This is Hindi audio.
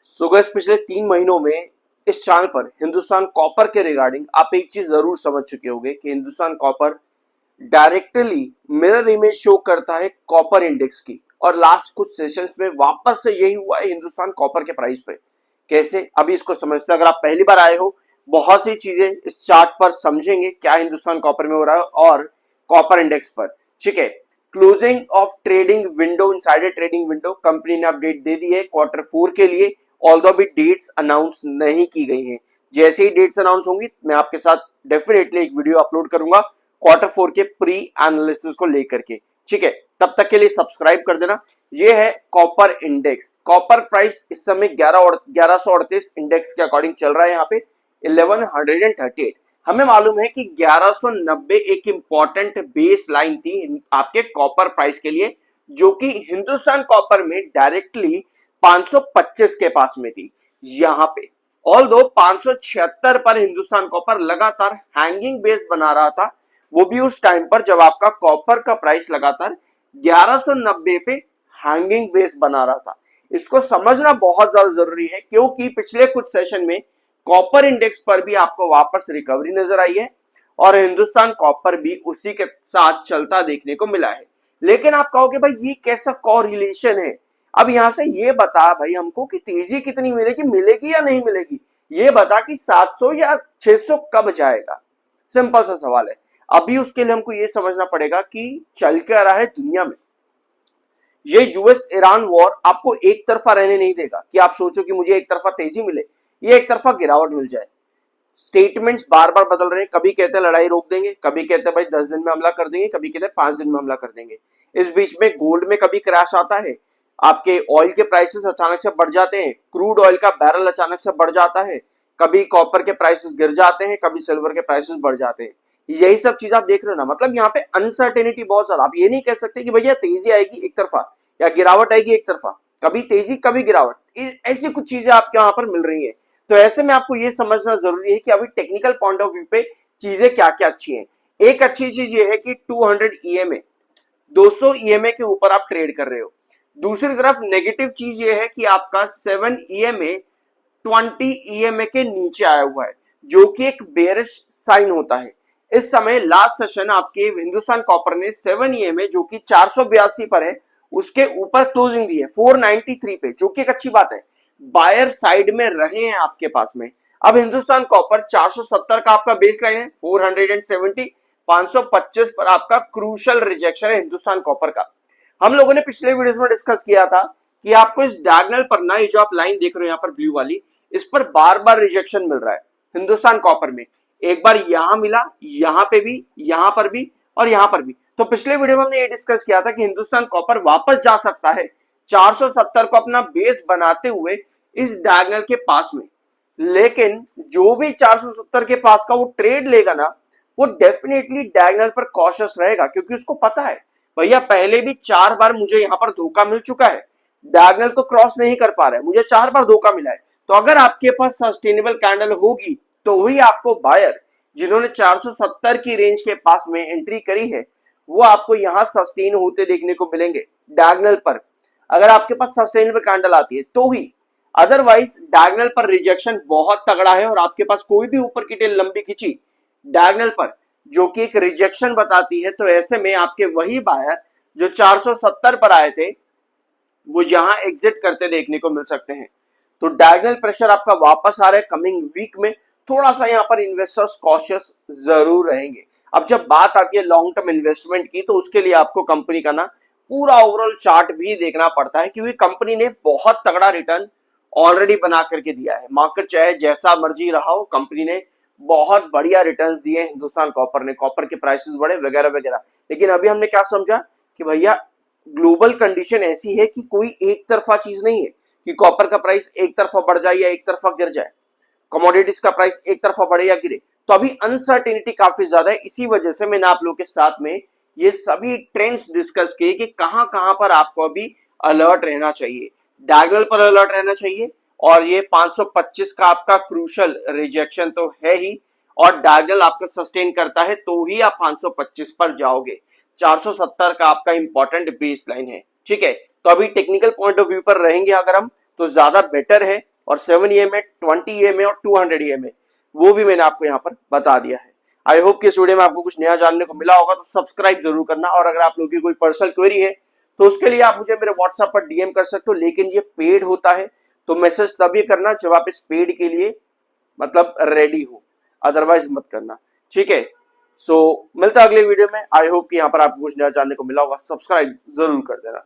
सो गाइस पिछले 3 महीनों में इस चैनल पर हिंदुस्तान कॉपर के रिगार्डिंग आप एक चीज जरूर समझ चुके होंगे कि Hindustan copper directly mirror image show करता है कॉपर इंडेक्स की। और लास्ट कुछ सेशंस में वापस से यही हुआ है हिंदुस्तान कॉपर के प्राइस पे। कैसे, अभी इसको समझते हैं। अगर आप पहली बार आए हो, बहुत सी चीजें इस चार्ट पर समझेंगे क्या हिंदुस्तान कॉपर में हो रहा है और कॉपर इंडेक्स पर। ठीक है, closing of trading window, insider trading window company ने अपडेट दे दी है Q4 के लिए, ऑल्दो भी डेट्स अनाउंस नहीं की गई हैं। जैसे ही डेट्स अनाउंस होंगी मैं आपके साथ डेफिनेटली एक वीडियो अपलोड करूंगा Q4 के प्री एनालिसिस को लेकर के। ठीक है, तब तक के लिए सब्सक्राइब कर देना। ये है कॉपर इंडेक्स। कॉपर प्राइस इस समय 1138 इंडेक्स के अकॉर्डिंग चल रहा है। यहाँ पे 1138। हमें मालूम है कि 1190 एक इंपॉर्टेंट बेस लाइन थी आपके कॉपर प्राइस के लिए, जो कि हिंदुस्तान कॉपर में डायरेक्टली 525 के पास में थी। यहां पे ऑल्दो 576 पर हिंदुस्तान कॉपर लगातार हैंगिंग बेस बना रहा था, वो भी उस टाइम पर जब आपका कॉपर का प्राइस लगातार 1190 पे हैंगिंग बेस बना रहा था। इसको समझना बहुत ज्यादा जरूरी है, क्योंकि पिछले कुछ सेशन में कॉपर इंडेक्स पर भी आपको वापस रिकवरी नजर आई है और हिंदुस्तान कॉपर भी उसी के साथ चलता देखने को मिला है। लेकिन आप कहोगे भाई ये कैसा कोरिलेशन है। अब यहां से ये बता भाई हमको कि तेजी कितनी मिलेगी, मिलेगी या नहीं मिलेगी। ये बता कि 700 या 600 कब जाएगा। सिंपल सा सवाल है। अभी उसके लिए हमको ये समझना पड़ेगा कि चल क्या रहा है दुनिया में। ये यूएस ईरान वॉर आपको एक तरफा रहने नहीं देगा कि आप सोचो कि मुझे एक तरफा तेजी मिले, ये एक तरफा गिरावट मिल जाए। स्टेटमेंट्स बार बार बदल रहे हैं। कभी कहते हैं लड़ाई रोक देंगे, कभी कहते हैं भाई 10 दिन में हमला कर देंगे, कभी कहते हैं 5 दिन में हमला कर देंगे। इस बीच में गोल्ड में कभी क्रैश आता है, आपके ऑयल के प्राइसेस अचानक से बढ़ जाते हैं, क्रूड ऑयल का बैरल अचानक से बढ़ जाता है, कभी कॉपर के प्राइसेस गिर जाते हैं, कभी सिल्वर के प्राइसेस बढ़ जाते हैं। यही सब चीज आप देख रहे हो ना। मतलब यहाँ पे अनसर्टेनिटी बहुत ज्यादा। आप ये नहीं कह सकते कि भैया तेजी आएगी एक तरफा या गिरावट आएगी एक तरफा, कभी तेजी कभी गिरावट, ऐसी कुछ चीजें आपके यहाँ पर मिल रही है। तो ऐसे में आपको ये समझना जरूरी है कि अभी टेक्निकल पॉइंट ऑफ व्यू पे चीजें क्या क्या अच्छी हैं। एक अच्छी चीज ये है कि 200 EMA 200 EMA के ऊपर आप ट्रेड कर रहे हो। दूसरी तरफ नेगेटिव चीज ये है कि आपका 7 EMA 20 EMA के नीचे आया हुआ है, जो कि एक बेरिश साइन होता है। इस समय लास्ट सेशन आपके हिंदुस्तान कॉपर ने 7 EMA जो कि 482 पर है, उसके ऊपर क्लोजिंग दी है 493 पे, जो कि एक अच्छी बात है। बायर साइड में रहे हैं आपके पास में। अब हिंदुस्तान कॉपर 470 का आपका बेस लाइन है, 470 525 पर आपका क्रूशल रिजेक्शन है हिंदुस्तान कॉपर का। हम लोगों ने पिछले वीडियोस में डिस्कस किया था कि आपको इस डायगोनल पर ना, ये जो आप लाइन देख रहे हो यहाँ पर ब्लू वाली, इस पर बार बार रिजेक्शन मिल रहा है हिंदुस्तान कॉपर में। एक बार यहां मिला, यहां पे भी, यहां पर भी और यहां पर भी। तो पिछले वीडियो में हमने ये डिस्कस किया था कि हिंदुस्तान कॉपर वापस जा सकता है 470 को अपना बेस बनाते हुए इस डायगोनल के पास में। लेकिन जो भी 470 के पास का वो ट्रेड लेगा ना, वो डेफिनेटली डायगोनल पर कॉशियस रहेगा, क्योंकि उसको पता है भैया पहले भी 4 बार मुझे यहां पर धोखा मिल चुका है, डायगोनल को क्रॉस नहीं कर पा रहा है, मुझे 4 बार धोखा मिला है। तो अगर आपके पास सस्टेनेबल कैंडल होगी तो वही आपको बायर जिन्होंने 470 की रेंज के पास में एंट्री करी है, वो आपको यहां सस्टेन होते देखने को मिलेंगे डायगोनल पर। अगर आपके पास सस्टेनेबल कैंडल आती है तो ही, अदरवाइज डायगोनल पर रिजेक्शन बहुत तगड़ा है और आपके पास कोई भी ऊपर की टेल लंबी खिंची डायगोनल पर जो कि एक रिजेक्शन बताती है, तो ऐसे में आपके वही बायर जो 470 पर आए थे वो यहां एग्जिट करते देखने को मिल सकते हैं। तो डायगोनल प्रेशर आपका वापस आ रहा है कमिंग वीक में। थोड़ा सा यहां पर इन्वेस्टर्स कॉशियस जरूर रहेंगे। अब जब बात आती है लॉन्ग टर्म इन्वेस्टमेंट की, तो उसके लिए आपको कंपनी का ना पूरा ओवरऑल चार्ट भी देखना पड़ता है, क्योंकि कंपनी ने बहुत तगड़ा रिटर्न ऑलरेडी बना करके दिया है। मार्केट चाहे जैसा मर्जी रहा हो, कंपनी ने बहुत बढ़िया रिटर्न्स दिए हिंदुस्तान कॉपर ने, कॉपर के प्राइसेस बढ़े वगैरह वगैरह। लेकिन अभी हमने क्या समझा कि भैया ग्लोबल कंडीशन ऐसी है कि कोई एक तरफा चीज नहीं है कि कॉपर का प्राइस एक तरफा बढ़ जाए या एक तरफा गिर जाए, कमोडिटीज का प्राइस एक तरफा बढ़े या गिरे। तो अभी अनसर्टेनिटी काफी ज्यादा है। इसी वजह से मैंने आप लोगों के साथ में ये सभी ट्रेंड्स डिस्कस किए कि कहां कहां पर आपको अभी अलर्ट रहना चाहिए। डायगोनल पर अलर्ट रहना चाहिए, और ये 525 का आपका क्रूशल रिजेक्शन तो है ही, और डायगोनल आपका सस्टेन करता है तो ही आप 525 पर जाओगे। 470 का आपका इंपॉर्टेंट बेस लाइन है। ठीक है, तो अभी टेक्निकल पॉइंट ऑफ व्यू पर रहेंगे अगर हम, तो ज्यादा बेटर है और 7 EMA, 20 EMA और 200 EMA वो भी मैंने आपको यहाँ पर बता दिया है। आई होप कि इस वीडियो में आपको कुछ नया जानने को मिला होगा, तो सब्सक्राइब जरूर करना। और अगर आप लोगों की कोई पर्सनल क्वेरी है तो उसके लिए आप मुझे मेरे व्हाट्सएप पर डीएम कर सकते हो, लेकिन ये पेड होता है, तो मैसेज तभी करना जब आप इस पेड के लिए मतलब रेडी हो, अदरवाइज मत करना, ठीक है। सो मिलता है अगले वीडियो में। आई होप कि यहाँ पर आपको कुछ नया जानने को मिला होगा। सब्सक्राइब जरूर कर देना।